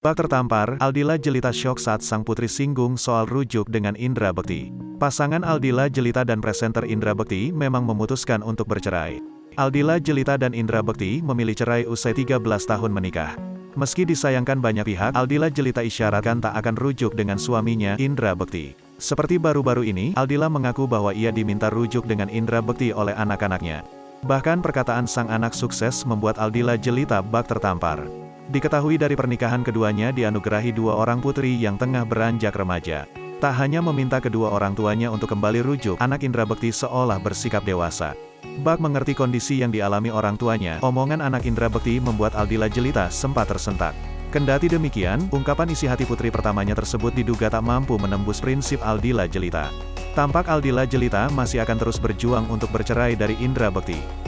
Bak tertampar, Aldila Jelita syok saat sang putri singgung soal rujuk dengan Indra Bekti. Pasangan Aldila Jelita dan presenter Indra Bekti memang memutuskan untuk bercerai. Aldila Jelita dan Indra Bekti memilih cerai usai 13 tahun menikah. Meski disayangkan banyak pihak, Aldila Jelita isyaratkan tak akan rujuk dengan suaminya, Indra Bekti. Seperti baru-baru ini, Aldila mengaku bahwa ia diminta rujuk dengan Indra Bekti oleh anak-anaknya. Bahkan perkataan sang anak sukses membuat Aldila Jelita bak tertampar. Diketahui dari pernikahan keduanya dianugerahi dua orang putri yang tengah beranjak remaja. Tak hanya meminta kedua orang tuanya untuk kembali rujuk, anak Indra Bekti seolah bersikap dewasa. Bak mengerti kondisi yang dialami orang tuanya, omongan anak Indra Bekti membuat Aldila Jelita sempat tersentak. Kendati demikian, ungkapan isi hati putri pertamanya tersebut diduga tak mampu menembus prinsip Aldila Jelita. Tampak Aldila Jelita masih akan terus berjuang untuk bercerai dari Indra Bekti.